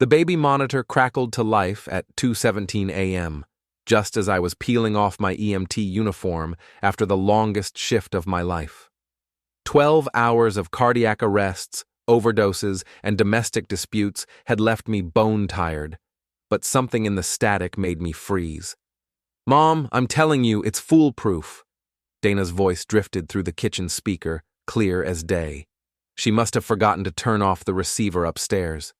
The baby monitor crackled to life at 2:17 a.m., just as I was peeling off my EMT uniform after the longest shift of my life. 12 hours of cardiac arrests, overdoses, and domestic disputes had left me bone-tired, but something in the static made me freeze. "Mom, I'm telling you, it's foolproof." Dana's voice drifted through the kitchen speaker, clear as day. She must have forgotten to turn off the receiver upstairs.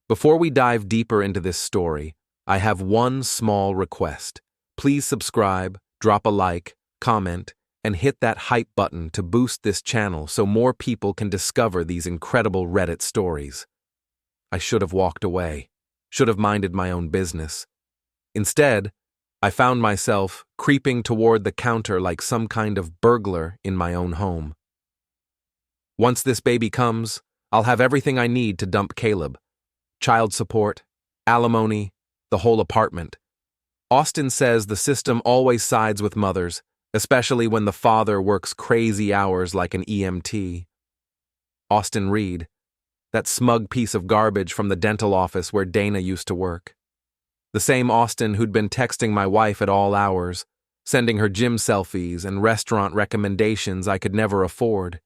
Before we dive deeper into this story, I have one small request. Please subscribe, drop a like, comment, and hit that hype button to boost this channel so more people can discover these incredible Reddit stories. I should have walked away, should have minded my own business. Instead, I found myself creeping toward the counter like some kind of burglar in my own home. Once this baby comes, I'll have everything I need to dump Caleb. Child support, alimony, the whole apartment. Austin says the system always sides with mothers, especially when the father works crazy hours like an EMT. Austin Reed, that smug piece of garbage from the dental office where Dana used to work. The same Austin who'd been texting my wife at all hours, sending her gym selfies and restaurant recommendations I could never afford.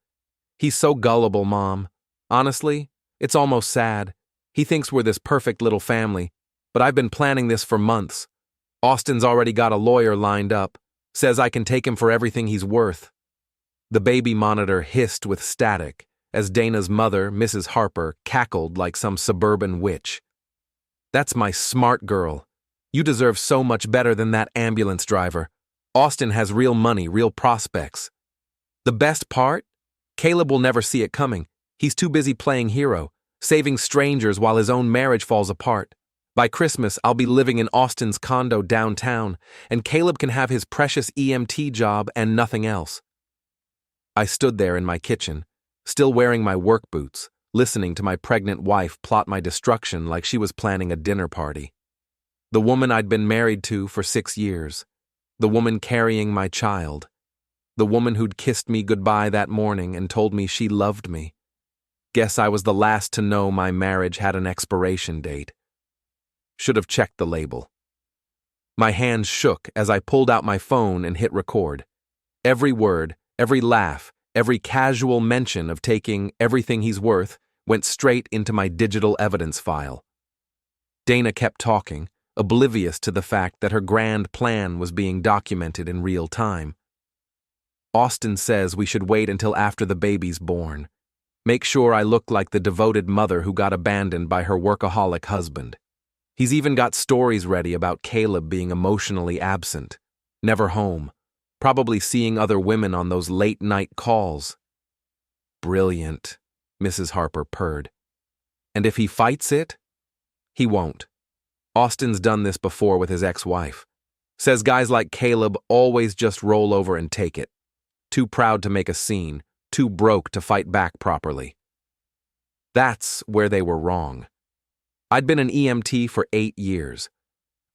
He's so gullible, Mom. Honestly, it's almost sad. He thinks we're this perfect little family, but I've been planning this for months. Austin's already got a lawyer lined up, says I can take him for everything he's worth. The baby monitor hissed with static as Dana's mother, Mrs. Harper, cackled like some suburban witch. "That's my smart girl. You deserve so much better than that ambulance driver. Austin has real money, real prospects. The best part? Caleb will never see it coming. He's too busy playing hero, saving strangers while his own marriage falls apart. By Christmas, I'll be living in Austin's condo downtown, and Caleb can have his precious EMT job and nothing else." I stood there in my kitchen, still wearing my work boots, listening to my pregnant wife plot my destruction like she was planning a dinner party. The woman I'd been married to for 6 years. The woman carrying my child. The woman who'd kissed me goodbye that morning and told me she loved me. Guess I was the last to know my marriage had an expiration date. Should have checked the label. My hands shook as I pulled out my phone and hit record. Every word, every laugh, every casual mention of taking everything he's worth went straight into my digital evidence file. Dana kept talking, oblivious to the fact that her grand plan was being documented in real time. "Austin says we should wait until after the baby's born. Make sure I look like the devoted mother who got abandoned by her workaholic husband. He's even got stories ready about Caleb being emotionally absent, never home, probably seeing other women on those late-night calls." "Brilliant," Mrs. Harper purred. "And if he fights it?" "He won't. Austin's done this before with his ex-wife. Says guys like Caleb always just roll over and take it. Too proud to make a scene, too broke to fight back properly." That's where they were wrong. I'd been an EMT for 8 years.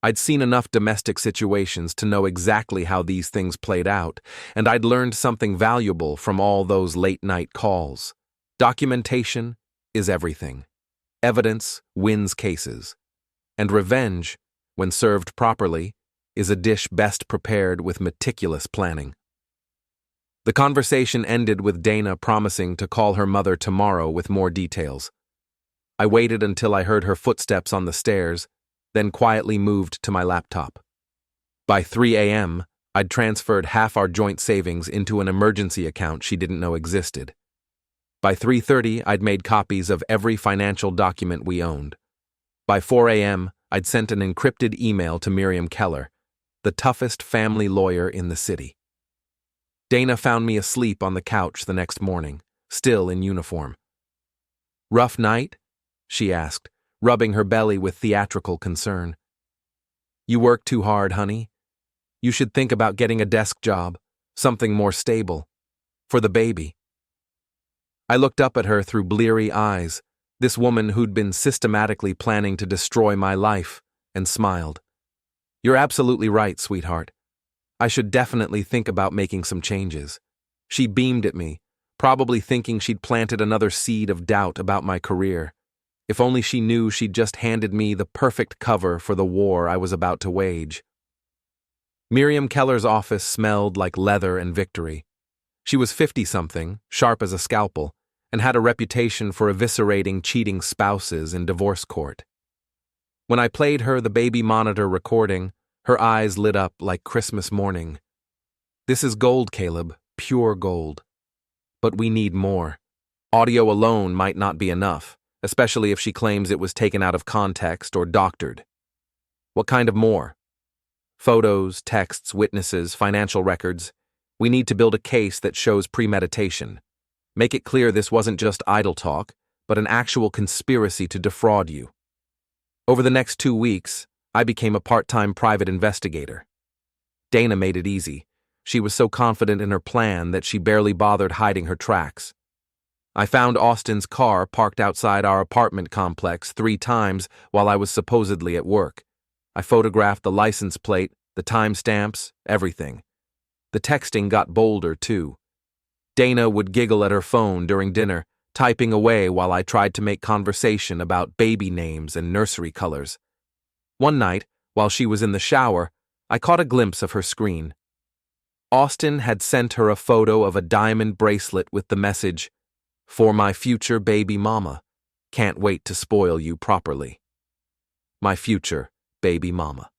I'd seen enough domestic situations to know exactly how these things played out, and I'd learned something valuable from all those late-night calls. Documentation is everything. Evidence wins cases. And revenge, when served properly, is a dish best prepared with meticulous planning. The conversation ended with Dana promising to call her mother tomorrow with more details. I waited until I heard her footsteps on the stairs, then quietly moved to my laptop. By 3 a.m., I'd transferred half our joint savings into an emergency account she didn't know existed. By 3:30, I'd made copies of every financial document we owned. By 4 a.m., I'd sent an encrypted email to Miriam Keller, the toughest family lawyer in the city. Dana found me asleep on the couch the next morning, still in uniform. "Rough night?" she asked, rubbing her belly with theatrical concern. "You work too hard, honey. You should think about getting a desk job, something more stable. For the baby." I looked up at her through bleary eyes, this woman who'd been systematically planning to destroy my life, and smiled. "You're absolutely right, sweetheart. I should definitely think about making some changes." She beamed at me, probably thinking she'd planted another seed of doubt about my career. If only she knew she'd just handed me the perfect cover for the war I was about to wage. Miriam Keller's office smelled like leather and victory. She was 50-something, sharp as a scalpel, and had a reputation for eviscerating cheating spouses in divorce court. When I played her the baby monitor recording, her eyes lit up like Christmas morning. This is gold, Caleb, pure gold. But we need more. Audio alone might not be enough, especially if she claims it was taken out of context or doctored. What kind of more? Photos, texts, witnesses, financial records. We need to build a case that shows premeditation. Make it clear this wasn't just idle talk, but an actual conspiracy to defraud you. Over the next 2 weeks, I became a part-time private investigator. Dana made it easy. She was so confident in her plan that she barely bothered hiding her tracks. I found Austin's car parked outside our apartment complex 3 times while I was supposedly at work. I photographed the license plate, the timestamps, everything. The texting got bolder, too. Dana would giggle at her phone during dinner, typing away while I tried to make conversation about baby names and nursery colors. One night, while she was in the shower, I caught a glimpse of her screen. Austin had sent her a photo of a diamond bracelet with the message, "For my future baby mama. Can't wait to spoil you properly." My future baby mama.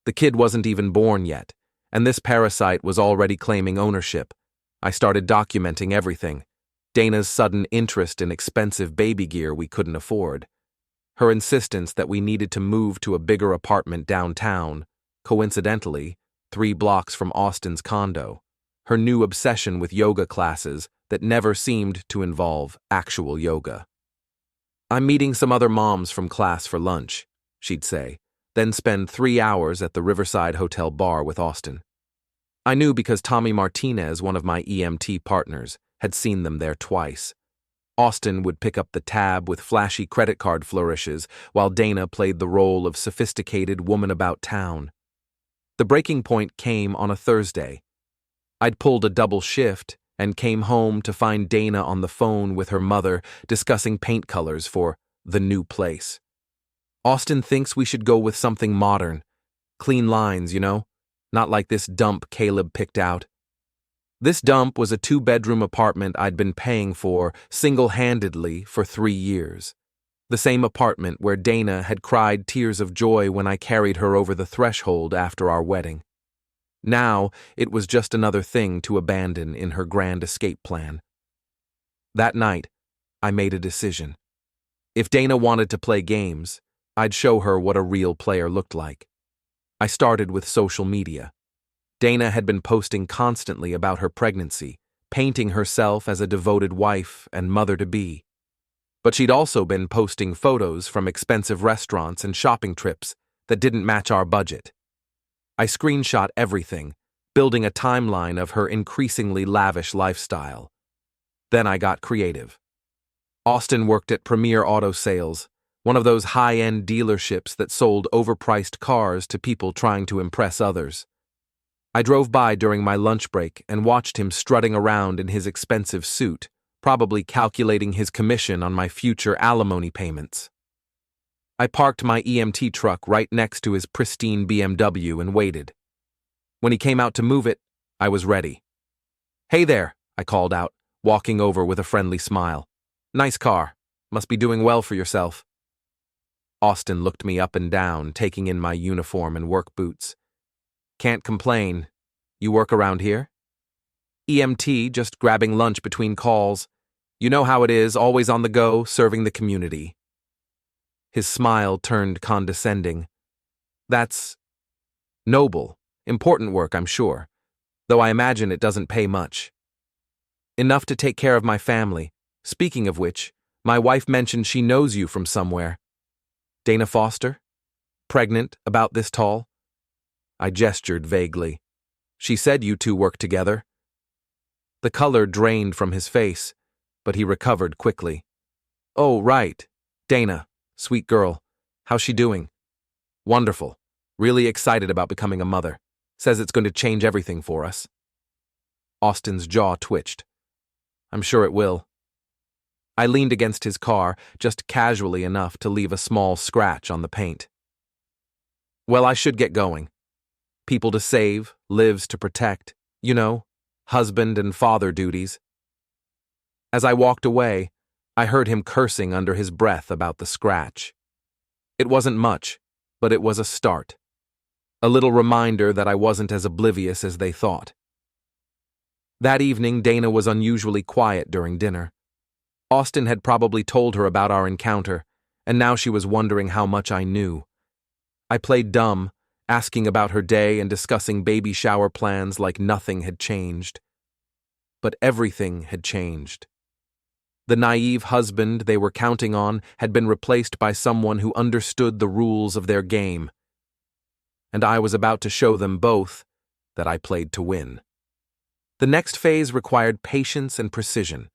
The kid wasn't even born yet, and this parasite was already claiming ownership. I started documenting everything. Dana's sudden interest in expensive baby gear we couldn't afford. Her insistence that we needed to move to a bigger apartment downtown, coincidentally, 3 blocks from Austin's condo. Her new obsession with yoga classes that never seemed to involve actual yoga. "I'm meeting some other moms from class for lunch," she'd say, then spend 3 hours at the Riverside Hotel bar with Austin. I knew because Tommy Martinez, one of my EMT partners, had seen them there twice. Austin would pick up the tab with flashy credit card flourishes, while Dana played the role of sophisticated woman about town. The breaking point came on a Thursday. I'd pulled a double shift and came home to find Dana on the phone with her mother discussing paint colors for the new place. "Austin thinks we should go with something modern. Clean lines, you know? Not like this dump Caleb picked out." This dump was a 2-bedroom apartment I'd been paying for single-handedly for 3 years. The same apartment where Dana had cried tears of joy when I carried her over the threshold after our wedding. Now, it was just another thing to abandon in her grand escape plan. That night, I made a decision. If Dana wanted to play games, I'd show her what a real player looked like. I started with social media. Dana had been posting constantly about her pregnancy, painting herself as a devoted wife and mother-to-be. But she'd also been posting photos from expensive restaurants and shopping trips that didn't match our budget. I screenshot everything, building a timeline of her increasingly lavish lifestyle. Then I got creative. Austin worked at Premier Auto Sales, one of those high-end dealerships that sold overpriced cars to people trying to impress others. I drove by during my lunch break and watched him strutting around in his expensive suit, probably calculating his commission on my future alimony payments. I parked my EMT truck right next to his pristine BMW and waited. When he came out to move it, I was ready. "Hey there," I called out, walking over with a friendly smile. "Nice car. Must be doing well for yourself." Austin looked me up and down, taking in my uniform and work boots. "Can't complain. You work around here?" "EMT, just grabbing lunch between calls. You know how it is, always on the go, serving the community." His smile turned condescending. "That's noble, important work, I'm sure, though I imagine it doesn't pay much." "Enough to take care of my family. Speaking of which, my wife mentioned she knows you from somewhere." "Dana Foster? Pregnant, about this tall?" I gestured vaguely. "She said you two work together." The color drained from his face, but he recovered quickly. "Oh, right. Dana. Sweet girl. How's she doing?" "Wonderful. Really excited about becoming a mother. Says it's going to change everything for us." Austin's jaw twitched. "I'm sure it will." I leaned against his car, just casually enough to leave a small scratch on the paint. Well, I should get going. People to save, lives to protect, you know, husband and father duties. As I walked away, I heard him cursing under his breath about the scratch. It wasn't much, but it was a start. A little reminder that I wasn't as oblivious as they thought. That evening, Dana was unusually quiet during dinner. Austin had probably told her about our encounter, and now she was wondering how much I knew. I played dumb, asking about her day and discussing baby shower plans like nothing had changed. But everything had changed. The naive husband they were counting on had been replaced by someone who understood the rules of their game. And I was about to show them both that I played to win. The next phase required patience and precision.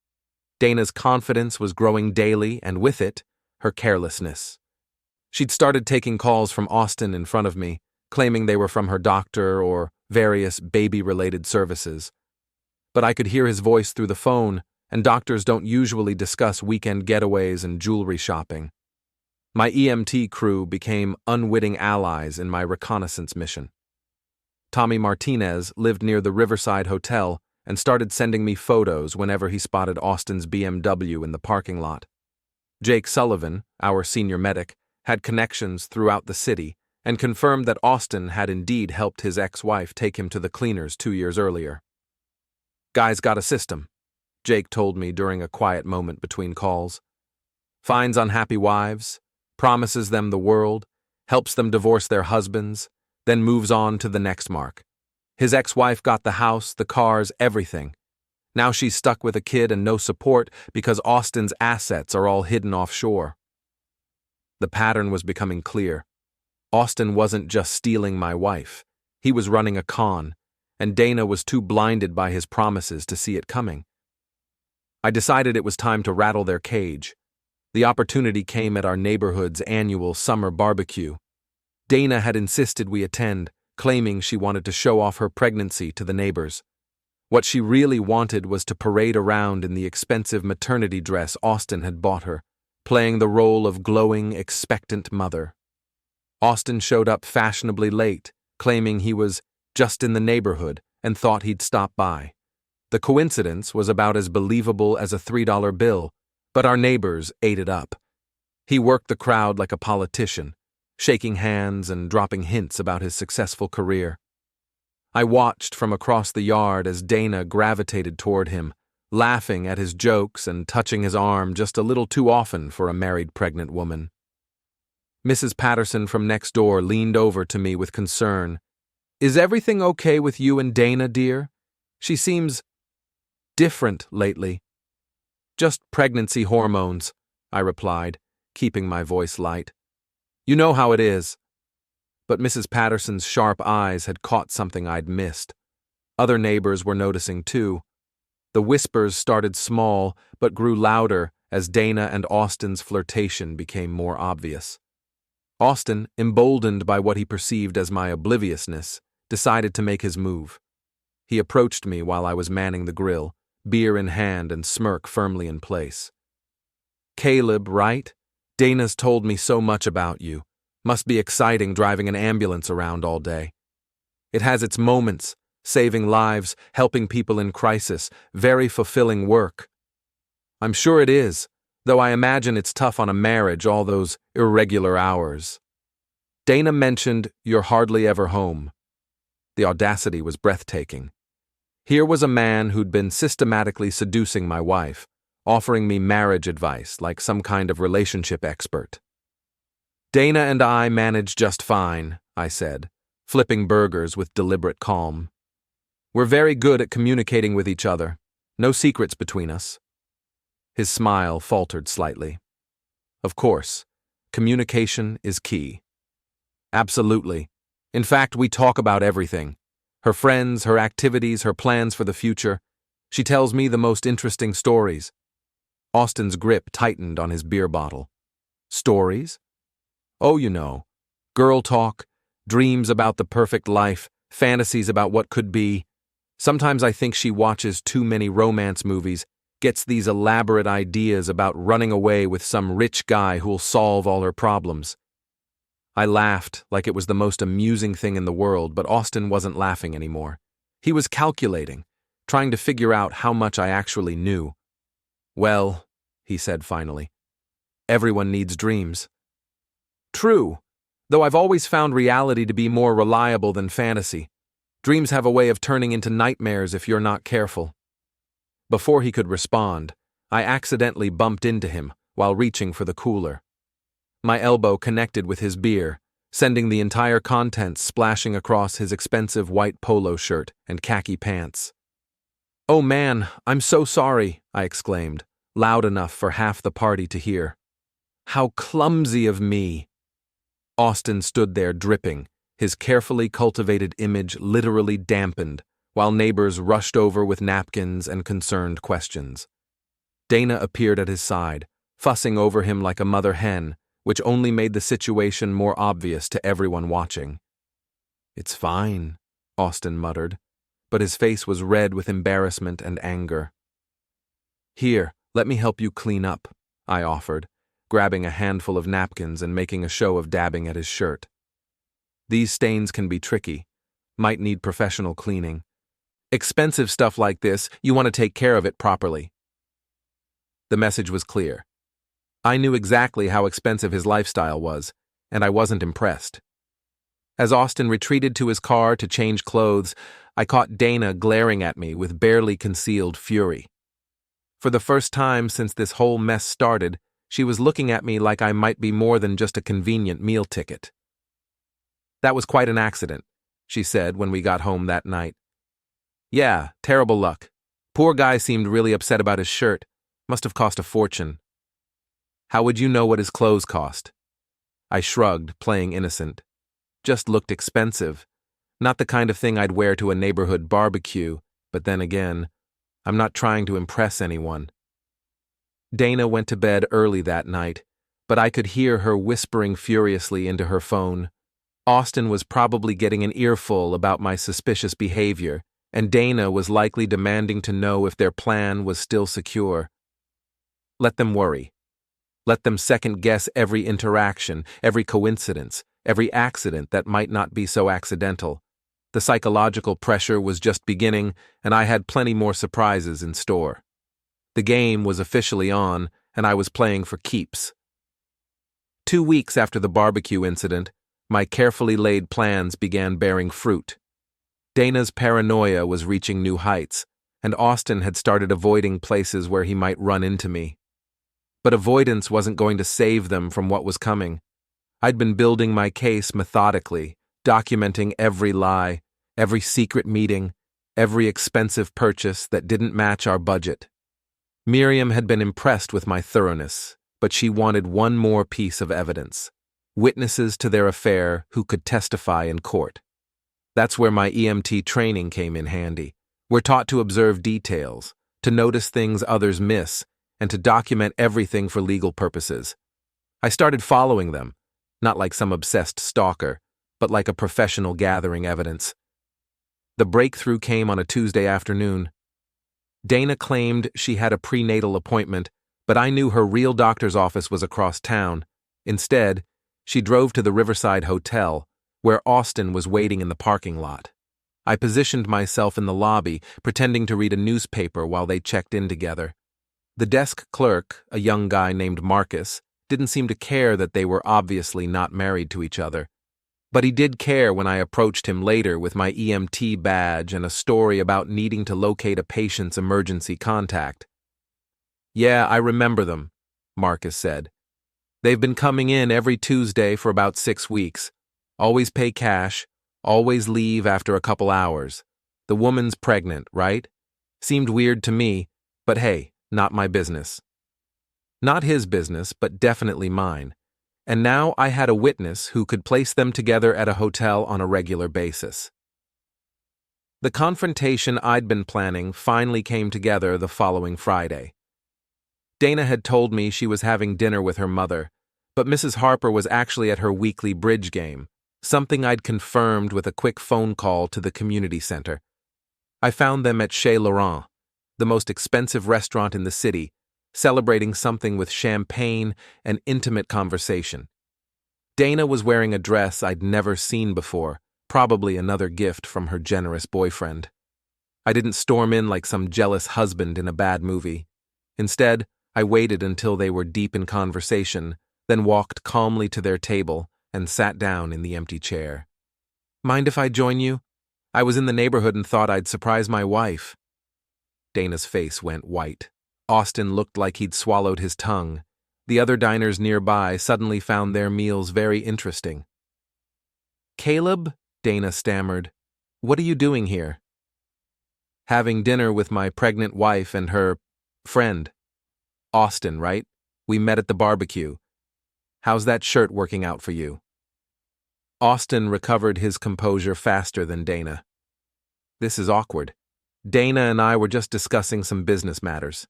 Dana's confidence was growing daily, and with it, her carelessness. She'd started taking calls from Austin in front of me, claiming they were from her doctor or various baby-related services. But I could hear his voice through the phone, and doctors don't usually discuss weekend getaways and jewelry shopping. My EMT crew became unwitting allies in my reconnaissance mission. Tommy Martinez lived near the Riverside Hotel and started sending me photos whenever he spotted Austin's BMW in the parking lot. Jake Sullivan, our senior medic, had connections throughout the city and confirmed that Austin had indeed helped his ex-wife take him to the cleaners 2 years earlier. "Guy's got a system," Jake told me during a quiet moment between calls. "Finds unhappy wives, promises them the world, helps them divorce their husbands, then moves on to the next mark. His ex-wife got the house, the cars, everything. Now she's stuck with a kid and no support because Austin's assets are all hidden offshore." The pattern was becoming clear. Austin wasn't just stealing my wife. He was running a con, and Dana was too blinded by his promises to see it coming. I decided it was time to rattle their cage. The opportunity came at our neighborhood's annual summer barbecue. Dana had insisted we attend, claiming she wanted to show off her pregnancy to the neighbors. What she really wanted was to parade around in the expensive maternity dress Austin had bought her, playing the role of glowing, expectant mother. Austin showed up fashionably late, claiming he was just in the neighborhood and thought he'd stop by. The coincidence was about as believable as a $3 bill, but our neighbors ate it up. He worked the crowd like a politician, shaking hands and dropping hints about his successful career. I watched from across the yard as Dana gravitated toward him, laughing at his jokes and touching his arm just a little too often for a married pregnant woman. Mrs. Patterson from next door leaned over to me with concern. "Is everything okay with you and Dana, dear? She seems different lately." "Just pregnancy hormones," I replied, keeping my voice light. "You know how it is." But Mrs. Patterson's sharp eyes had caught something I'd missed. Other neighbors were noticing too. The whispers started small but grew louder as Dana and Austin's flirtation became more obvious. Austin, emboldened by what he perceived as my obliviousness, decided to make his move. He approached me while I was manning the grill, beer in hand and smirk firmly in place. "Caleb, right? Dana's told me so much about you. Must be exciting driving an ambulance around all day. It has its moments, saving lives, helping people in crisis, very fulfilling work." "I'm sure it is, though I imagine it's tough on a marriage, all those irregular hours." Dana mentioned "you're hardly ever home." The audacity was breathtaking. Here was a man who'd been systematically seducing my wife, offering me marriage advice like some kind of relationship expert. "Dana and I manage just fine," I said, flipping burgers with deliberate calm. "We're very good at communicating with each other. No secrets between us." His smile faltered slightly. "Of course, communication is key." "Absolutely. In fact, we talk about everything. Her friends, her activities, her plans for the future. She tells me the most interesting stories." Austin's grip tightened on his beer bottle. "Stories?" "Oh, you know. Girl talk, dreams about the perfect life, fantasies about what could be. Sometimes I think she watches too many romance movies, Gets these elaborate ideas about running away with some rich guy who'll solve all her problems. I laughed like it was the most amusing thing in the world, but Austin wasn't laughing anymore. He was calculating, trying to figure out how much I actually knew. "Well," he said finally, "everyone needs dreams." True, though I've always found reality to be more reliable than fantasy. Dreams have a way of turning into nightmares if you're not careful. Before he could respond, I accidentally bumped into him while reaching for the cooler. My elbow connected with his beer, sending the entire contents splashing across his expensive white polo shirt and khaki pants. "Oh man, I'm so sorry," I exclaimed, loud enough for half the party to hear. "How clumsy of me." Austin stood there dripping, his carefully cultivated image literally dampened, while neighbors rushed over with napkins and concerned questions. Dana appeared at his side, fussing over him like a mother hen, which only made the situation more obvious to everyone watching. "It's fine," Austin muttered, but his face was red with embarrassment and anger. "Here, let me help you clean up," I offered, grabbing a handful of napkins and making a show of dabbing at his shirt. "These stains can be tricky, might need professional cleaning. Expensive stuff like this, you want to take care of it properly." The message was clear. I knew exactly how expensive his lifestyle was, and I wasn't impressed. As Austin retreated to his car to change clothes, I caught Dana glaring at me with barely concealed fury. For the first time since this whole mess started, she was looking at me like I might be more than just a convenient meal ticket. "That was quite an accident," she said when we got home that night. "Yeah, terrible luck. Poor guy seemed really upset about his shirt. Must have cost a fortune." "How would you know what his clothes cost?" I shrugged, playing innocent. "Just looked expensive. Not the kind of thing I'd wear to a neighborhood barbecue, but then again, I'm not trying to impress anyone." Dana went to bed early that night, but I could hear her whispering furiously into her phone. Austin was probably getting an earful about my suspicious behavior, and Dana was likely demanding to know if their plan was still secure. Let them worry. Let them second-guess every interaction, every coincidence, every accident that might not be so accidental. The psychological pressure was just beginning, and I had plenty more surprises in store. The game was officially on, and I was playing for keeps. 2 weeks after the barbecue incident, my carefully laid plans began bearing fruit. Dana's paranoia was reaching new heights, and Austin had started avoiding places where he might run into me. But avoidance wasn't going to save them from what was coming. I'd been building my case methodically, documenting every lie, every secret meeting, every expensive purchase that didn't match our budget. Miriam had been impressed with my thoroughness, but she wanted one more piece of evidence: witnesses to their affair who could testify in court. That's where my EMT training came in handy. We're taught to observe details, to notice things others miss, and to document everything for legal purposes. I started following them, not like some obsessed stalker, but like a professional gathering evidence. The breakthrough came on a Tuesday afternoon. Dana claimed she had a prenatal appointment, but I knew her real doctor's office was across town. Instead, she drove to the Riverside Hotel, where Austin was waiting in the parking lot. I positioned myself in the lobby, pretending to read a newspaper while they checked in together. The desk clerk, a young guy named Marcus, didn't seem to care that they were obviously not married to each other. But he did care when I approached him later with my EMT badge and a story about needing to locate a patient's emergency contact. "Yeah, I remember them," Marcus said. "They've been coming in every Tuesday for about 6 weeks. Always pay cash, always leave after a couple hours. The woman's pregnant, right? Seemed weird to me, but hey, not my business." Not his business, but definitely mine. And now I had a witness who could place them together at a hotel on a regular basis. The confrontation I'd been planning finally came together the following Friday. Dana had told me she was having dinner with her mother, but Mrs. Harper was actually at her weekly bridge game, something I'd confirmed with a quick phone call to the community center. I found them at Chez Laurent, the most expensive restaurant in the city, celebrating something with champagne and intimate conversation. Dana was wearing a dress I'd never seen before, probably another gift from her generous boyfriend. I didn't storm in like some jealous husband in a bad movie. Instead, I waited until they were deep in conversation, then walked calmly to their table and sat down in the empty chair. "Mind if I join you? I was in the neighborhood and thought I'd surprise my wife." Dana's face went white. Austin looked like he'd swallowed his tongue. The other diners nearby suddenly found their meals very interesting. "Caleb," Dana stammered, "what are you doing here?" "Having dinner with my pregnant wife and her friend. Austin, right? We met at the barbecue. How's that shirt working out for you?" Austin recovered his composure faster than Dana. "This is awkward. Dana and I were just discussing some business matters."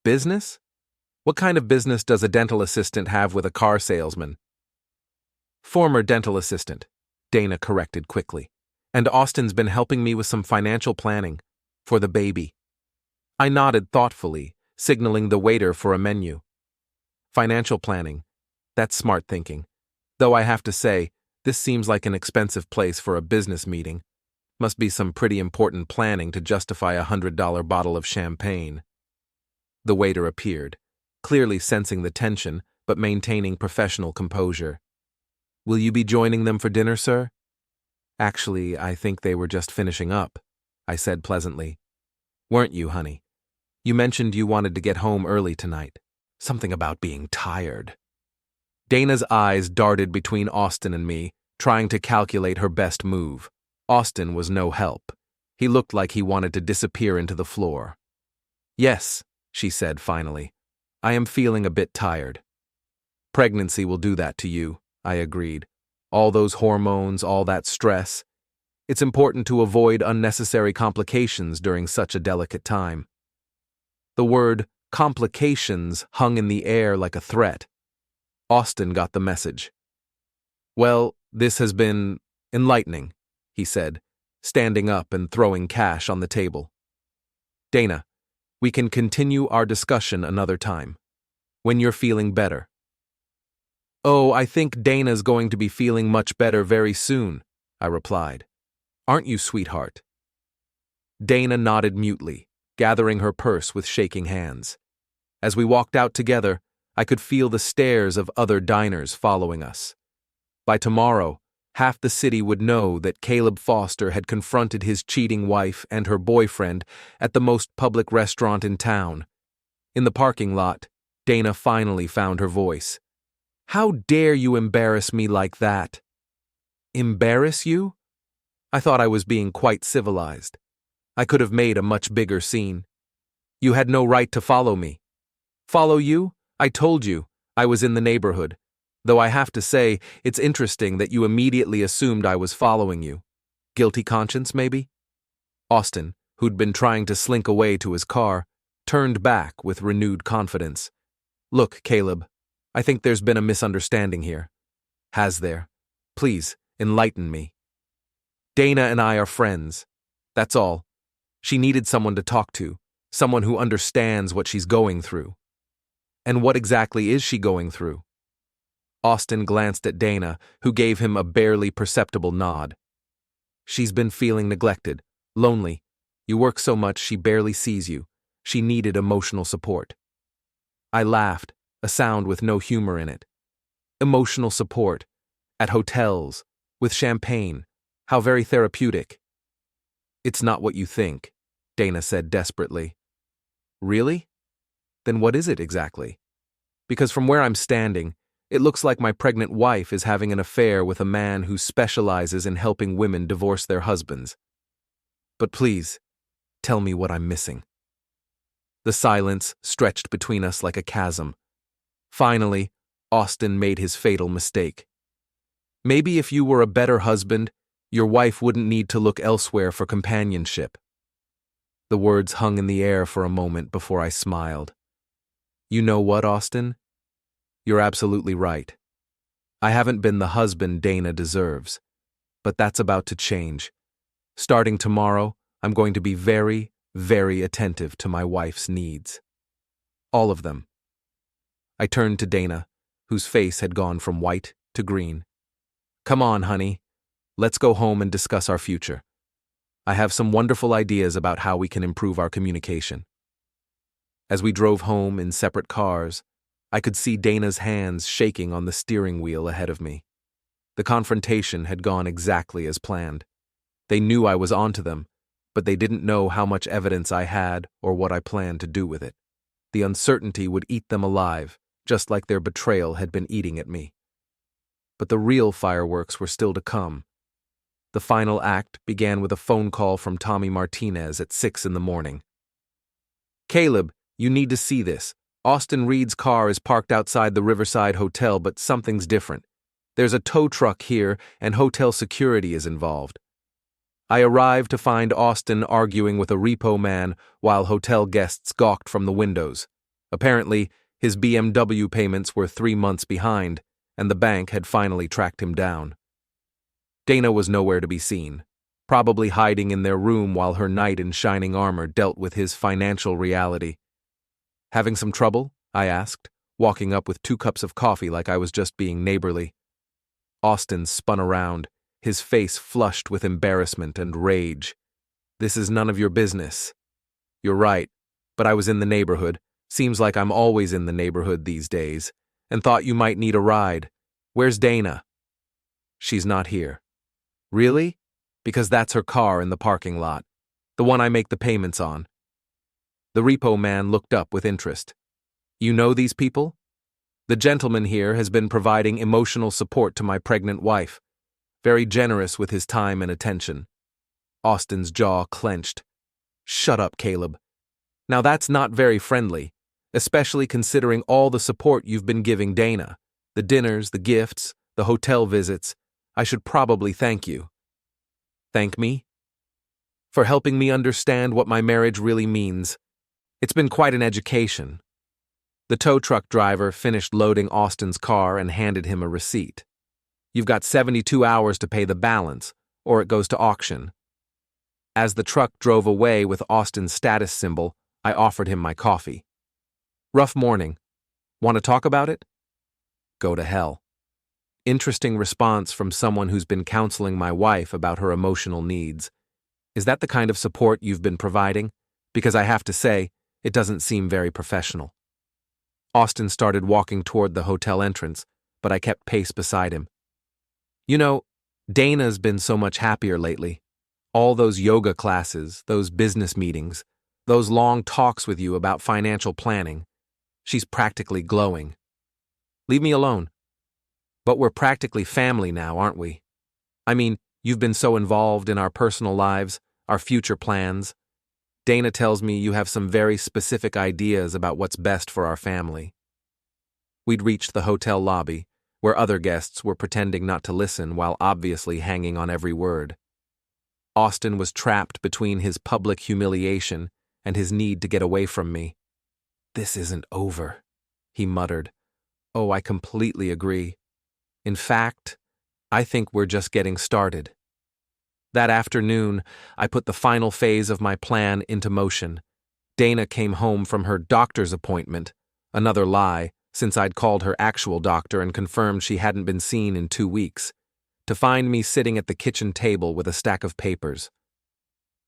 "Business? What kind of business does a dental assistant have with a car salesman?" "Former dental assistant," Dana corrected quickly. "And Austin's been helping me with some financial planning for the baby." I nodded thoughtfully, signaling the waiter for a menu. "Financial planning. That's smart thinking. Though I have to say, this seems like an expensive place for a business meeting. Must be some pretty important planning to justify a $100 bottle of champagne." The waiter appeared, clearly sensing the tension but maintaining professional composure. "Will you be joining them for dinner, sir?" "Actually, I think they were just finishing up," I said pleasantly. "Weren't you, honey? You mentioned you wanted to get home early tonight. Something about being tired." Dana's eyes darted between Austin and me, trying to calculate her best move. Austin was no help. He looked like he wanted to disappear into the floor. "Yes," she said finally. "I am feeling a bit tired." "Pregnancy will do that to you," I agreed. "All those hormones, all that stress. It's important to avoid unnecessary complications during such a delicate time." The word complications hung in the air like a threat. Austin got the message. "Well, this has been enlightening," he said, standing up and throwing cash on the table. "Dana, we can continue our discussion another time, when you're feeling better." "Oh, I think Dana's going to be feeling much better very soon," I replied. "Aren't you, sweetheart?" Dana nodded mutely, gathering her purse with shaking hands. As we walked out together, I could feel the stares of other diners following us. By tomorrow, half the city would know that Caleb Foster had confronted his cheating wife and her boyfriend at the most public restaurant in town. In the parking lot, Dana finally found her voice. "How dare you embarrass me like that?" "Embarrass you?" I thought I was being quite civilized. I could have made a much bigger scene. "You had no right to follow me." "Follow you? I told you. I was in the neighborhood. Though I have to say, it's interesting that you immediately assumed I was following you. Guilty conscience, maybe?" Austin, who'd been trying to slink away to his car, turned back with renewed confidence. "Look, Caleb, I think there's been a misunderstanding here." "Has there? Please, enlighten me." "Dana and I are friends. That's all. She needed someone to talk to, someone who understands what she's going through." "And what exactly is she going through?" Austin glanced at Dana, who gave him a barely perceptible nod. "She's been feeling neglected, lonely. You work so much she barely sees you. She needed emotional support." I laughed, a sound with no humor in it. "Emotional support. At hotels. With champagne. How very therapeutic." "It's not what you think," Dana said desperately. "Really? Then what is it exactly? Because from where I'm standing, it looks like my pregnant wife is having an affair with a man who specializes in helping women divorce their husbands. But please, tell me what I'm missing." The silence stretched between us like a chasm. Finally, Austin made his fatal mistake. "Maybe if you were a better husband, your wife wouldn't need to look elsewhere for companionship." The words hung in the air for a moment before I smiled. "You know what, Austin? You're absolutely right. I haven't been the husband Dana deserves. But that's about to change. Starting tomorrow, I'm going to be very, very attentive to my wife's needs. All of them. I turned to Dana, whose face had gone from white to green. Come on, honey. Let's go home and discuss our future. I have some wonderful ideas about how we can improve our communication. As we drove home in separate cars, I could see Dana's hands shaking on the steering wheel ahead of me. The confrontation had gone exactly as planned. They knew I was onto them, but they didn't know how much evidence I had or what I planned to do with it. The uncertainty would eat them alive, just like their betrayal had been eating at me. But the real fireworks were still to come. The final act began with a phone call from Tommy Martinez at 6 in the morning. Caleb, you need to see this. Austin Reed's car is parked outside the Riverside Hotel, but something's different. There's a tow truck here, and hotel security is involved. I arrived to find Austin arguing with a repo man while hotel guests gawked from the windows. Apparently, his BMW payments were 3 months behind, and the bank had finally tracked him down. Dana was nowhere to be seen, probably hiding in their room while her knight in shining armor dealt with his financial reality. Having some trouble? I asked, walking up with 2 cups of coffee like I was just being neighborly. Austin spun around, his face flushed with embarrassment and rage. This is none of your business. You're right, but I was in the neighborhood. Seems like I'm always in the neighborhood these days, and thought you might need a ride. Where's Dana? She's not here. Really? Because that's her car in the parking lot, the one I make the payments on. The repo man looked up with interest. You know these people? The gentleman here has been providing emotional support to my pregnant wife, very generous with his time and attention. Austin's jaw clenched. Shut up, Caleb. Now that's not very friendly, especially considering all the support you've been giving Dana. The dinners, the gifts, the hotel visits. I should probably thank you. Thank me? For helping me understand what my marriage really means. It's been quite an education. The tow truck driver finished loading Austin's car and handed him a receipt. You've got 72 hours to pay the balance, or it goes to auction. As the truck drove away with Austin's status symbol, I offered him my coffee. Rough morning. Want to talk about it? Go to hell. Interesting response from someone who's been counseling my wife about her emotional needs. Is that the kind of support you've been providing? Because I have to say, it doesn't seem very professional. Austin started walking toward the hotel entrance, but I kept pace beside him. You know, Dana's been so much happier lately. All those yoga classes, those business meetings, those long talks with you about financial planning. She's practically glowing. Leave me alone. But we're practically family now, aren't we? I mean, you've been so involved in our personal lives, our future plans. Dana tells me you have some very specific ideas about what's best for our family. We'd reached the hotel lobby, where other guests were pretending not to listen while obviously hanging on every word. Austin was trapped between his public humiliation and his need to get away from me. This isn't over, he muttered. Oh, I completely agree. In fact, I think we're just getting started. That afternoon, I put the final phase of my plan into motion. Dana came home from her doctor's appointment, another lie, since I'd called her actual doctor and confirmed she hadn't been seen in 2 weeks, to find me sitting at the kitchen table with a stack of papers.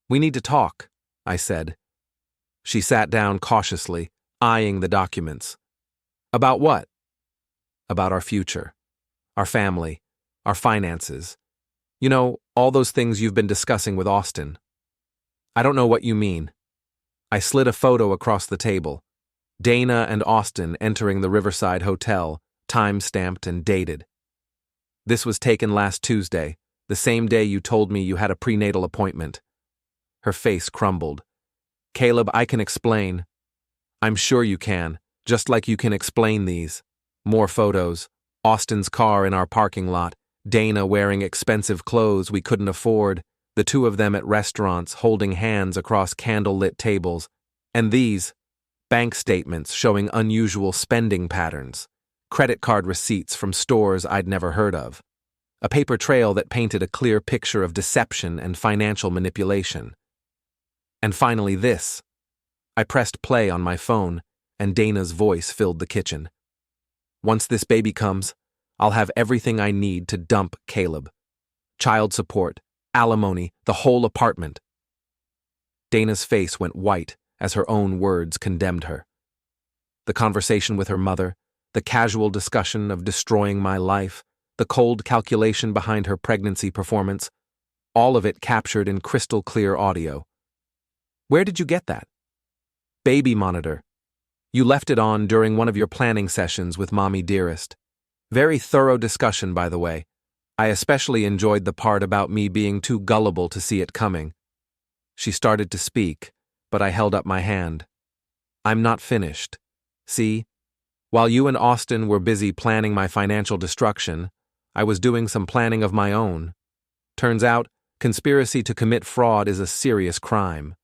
We need to talk, I said. She sat down cautiously, eyeing the documents. About what? About our future, our family, our finances. You know, all those things you've been discussing with Austin. I don't know what you mean. I slid a photo across the table. Dana and Austin entering the Riverside Hotel, time-stamped and dated. This was taken last Tuesday, the same day you told me you had a prenatal appointment. Her face crumbled. Caleb, I can explain. I'm sure you can, just like you can explain these. More photos. Austin's car in our parking lot. Dana wearing expensive clothes we couldn't afford, the 2 of them at restaurants holding hands across candle-lit tables, and these, bank statements showing unusual spending patterns, credit card receipts from stores I'd never heard of, a paper trail that painted a clear picture of deception and financial manipulation. And finally this. I pressed play on my phone, and Dana's voice filled the kitchen. Once this baby comes, I'll have everything I need to dump Caleb. Child support, alimony, the whole apartment. Dana's face went white as her own words condemned her. The conversation with her mother, the casual discussion of destroying my life, the cold calculation behind her pregnancy performance, all of it captured in crystal clear audio. Where did you get that? Baby monitor. You left it on during one of your planning sessions with Mommy Dearest. Very thorough discussion, by the way. I especially enjoyed the part about me being too gullible to see it coming. She started to speak, but I held up my hand. I'm not finished. See? While you and Austin were busy planning my financial destruction, I was doing some planning of my own. Turns out, conspiracy to commit fraud is a serious crime.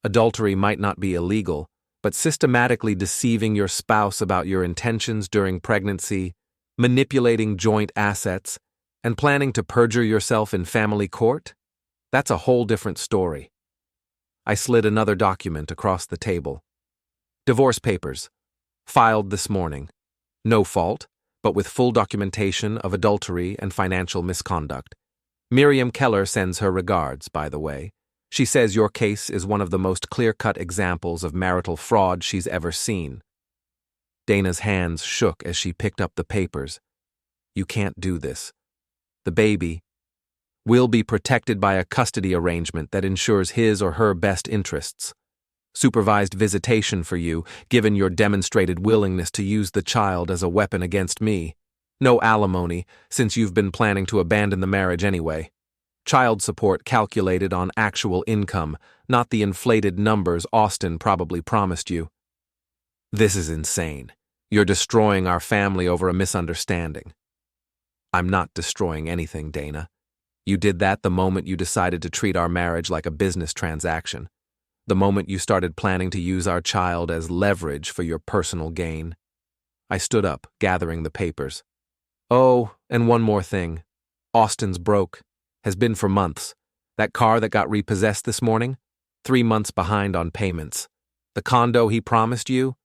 Adultery might not be illegal, but systematically deceiving your spouse about your intentions during pregnancy, manipulating joint assets, and planning to perjure yourself in family court? That's a whole different story. I slid another document across the table. Divorce papers. Filed this morning. No fault, but with full documentation of adultery and financial misconduct. Miriam Keller sends her regards, by the way. She says your case is one of the most clear-cut examples of marital fraud she's ever seen. Dana's hands shook as she picked up the papers. You can't do this. The baby will be protected by a custody arrangement that ensures his or her best interests. Supervised visitation for you, given your demonstrated willingness to use the child as a weapon against me. No alimony, since you've been planning to abandon the marriage anyway. Child support calculated on actual income, not the inflated numbers Austin probably promised you. This is insane. You're destroying our family over a misunderstanding. I'm not destroying anything, Dana. You did that the moment you decided to treat our marriage like a business transaction. The moment you started planning to use our child as leverage for your personal gain. I stood up, gathering the papers. Oh, and one more thing. Austin's broke. Has been for months. That car that got repossessed this morning? 3 months behind on payments. The condo he promised you?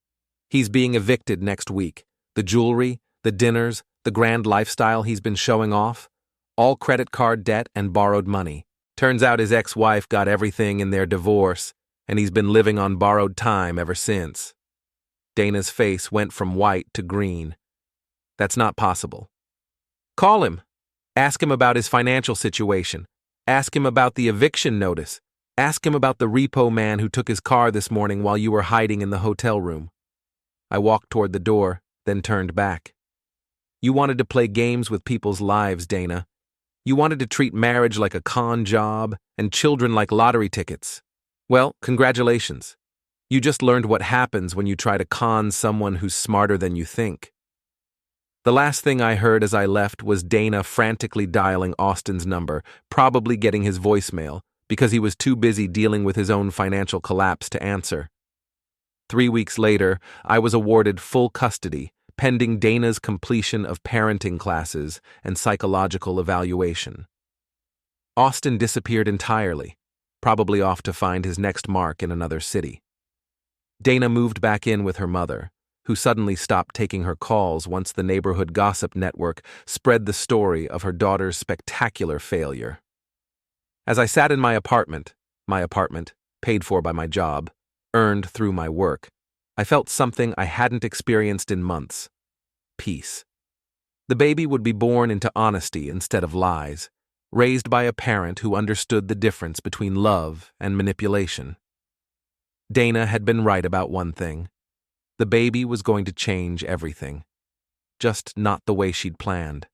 He's being evicted next week. The jewelry, the dinners, the grand lifestyle he's been showing off? All credit card debt and borrowed money. Turns out his ex-wife got everything in their divorce, and he's been living on borrowed time ever since. Dana's face went from white to green. That's not possible. Call him. Ask him about his financial situation. Ask him about the eviction notice. Ask him about the repo man who took his car this morning while you were hiding in the hotel room. I walked toward the door, then turned back. You wanted to play games with people's lives, Dana. You wanted to treat marriage like a con job and children like lottery tickets. Well, congratulations. You just learned what happens when you try to con someone who's smarter than you think. The last thing I heard as I left was Dana frantically dialing Austin's number, probably getting his voicemail, because he was too busy dealing with his own financial collapse to answer. 3 weeks later, I was awarded full custody, pending Dana's completion of parenting classes and psychological evaluation. Austin disappeared entirely, probably off to find his next mark in another city. Dana moved back in with her mother, who suddenly stopped taking her calls once the neighborhood gossip network spread the story of her daughter's spectacular failure. As I sat in my apartment, paid for by my job, earned through my work, I felt something I hadn't experienced in months. Peace. The baby would be born into honesty instead of lies, raised by a parent who understood the difference between love and manipulation. Dana had been right about one thing. The baby was going to change everything. Just not the way she'd planned.